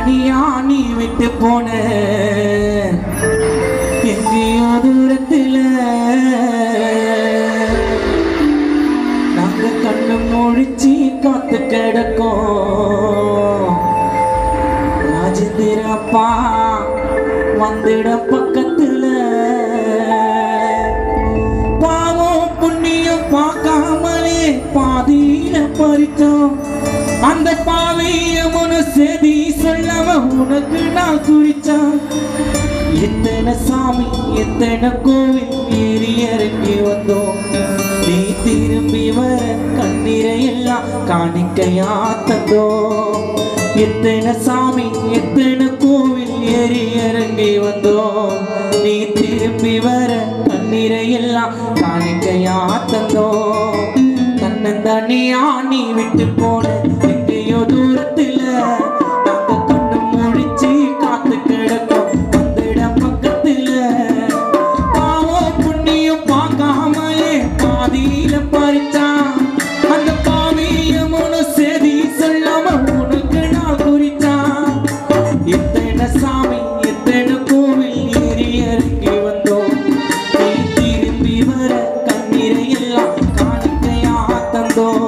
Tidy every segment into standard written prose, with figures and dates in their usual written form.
தனியா நீ விட்டு போன எங்கேயோ தூரத்துல நாங்க கண்ணு முடிச்சு காத்து கிடக்கும். ராஜேந்திரப்பா வந்துட பக்கத்துல பாவம் புண்ணியம் பார்க்காமலே பாதியில பறிச்சோம். அந்த பாவிய செய்தி சொல்லவ உனக்கு நான் குறிச்சான். எத்தனை சாமி எத்தனை கோவில் ஏறி இறங்கி வந்தோம். நீ திரும்பி வர கண்ணீரை எல்லாம் காணிக்கையா தந்தோம். எத்தனை சாமி எத்தனை கோவில் ஏறி இறங்கி வந்தோம். நீ திரும்பி வர கண்ணீரை எல்லாம் காணிக்கையா தந்தோம். தன்னந்தனியா நீ விட்டு போன எங்கேயோ தூரத்துல நாங்க கண்ணு முடிச்சு காத்து கிடக்கும். வந்துட பக்கத்துல பாவம் புண்ணியம் பார்க்காமலே பாதியில பறிச்சான். அந்த பாவிய செய்தி சொல்லாம உனக்கு நான் குறிச்சான். எத்தனை சாமி எத்தனை கோவில் ஏறி இறங்கி வந்தோம். நீ திரும்பி வர கண்ணீரை எல்லாம் காணிக்கையா தந்தோம்.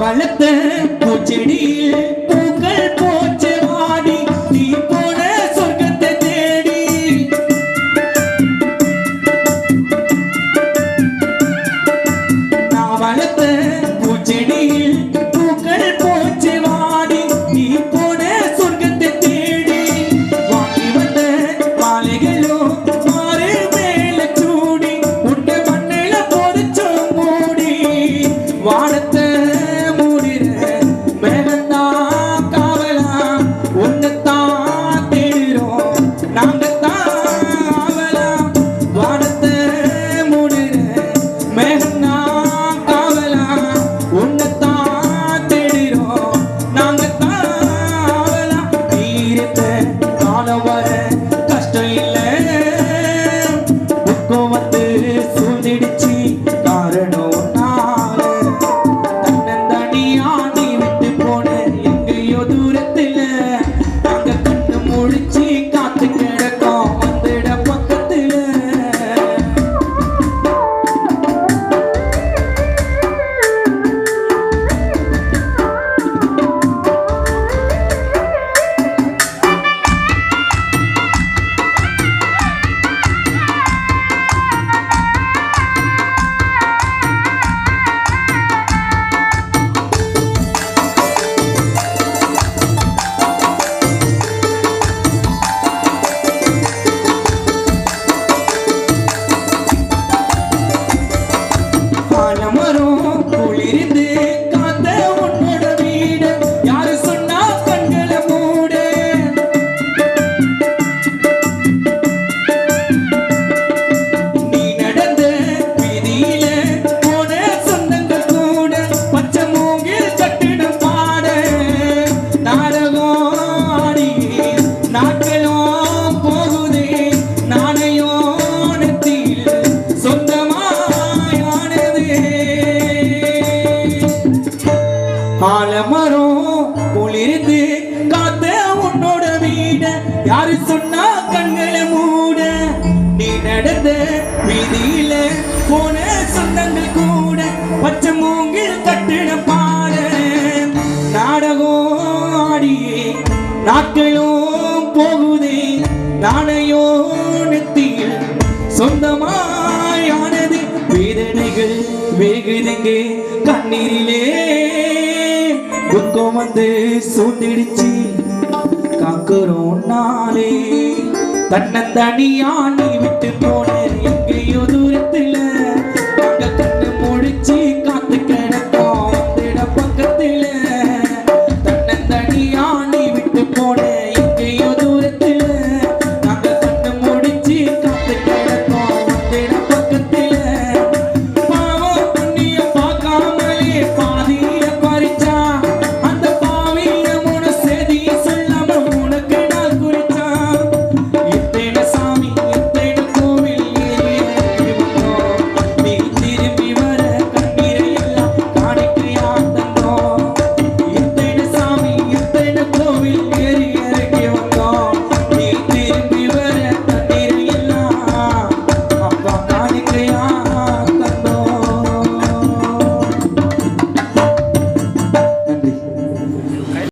வளர்த்த பூச்செடியில் பூக்கள் போச்சு வாடி நீ போன சொர்க்கத்தை தேடி. நான் வளர்த்த பூச்செடியில் பூக்கள் போச்சு வாடி நீ போன சொர்க்கத்தை தேடி. வாங்கி வந்த மாலைகளும் மாறு மேல சூடி உண்ட மண்ணில பொறிச்ச மூடி வாடத்த கஷ்டம் இல்ல துக்கம் வந்து சூழ்ந்திடுச்சு காரணம் நாள. தன்னந்தனியா நீ விட்டு போன எங்கேயோ தூரத்துல நாங்க கண்ணு முடிச்சு காத்து கிடக்கோம். வந்துட பக்கத்துல குளிர்ந்து காத்த உன்னோட வீடு யாரு சொன்னா கண்களை மூடு. நீ நடந்த வீதியில போன சொந்தங்கள் கூட பச்சை மூங்கில் சட்டிடம் பாட நாடகம் ஆடி நாட்களும் போகுதே நாணயம் நெத்தியில் சொந்தமாயானது. ஆலமரம் குளிர்ந்து காத்த உன்னோட வீட யாரு சொன்னா கண்களை மூட. நீ நடந்த வீதியில போன சொந்தங்கள் கூட பச்சை மூங்கில் கட்டிட பாட நாடகம் ஆடியே நாட்களும் போகுதே நாணயோ நெத்தியில் சொந்தமாயானது. வேதனைகள் வேகுதுங்கே கண்ணீரிலே துக்கம் வந்து சூழ்ந்திடுச்சு காக்குறோம் நாளே. தன்னந்தனியா நீ விட்டு போன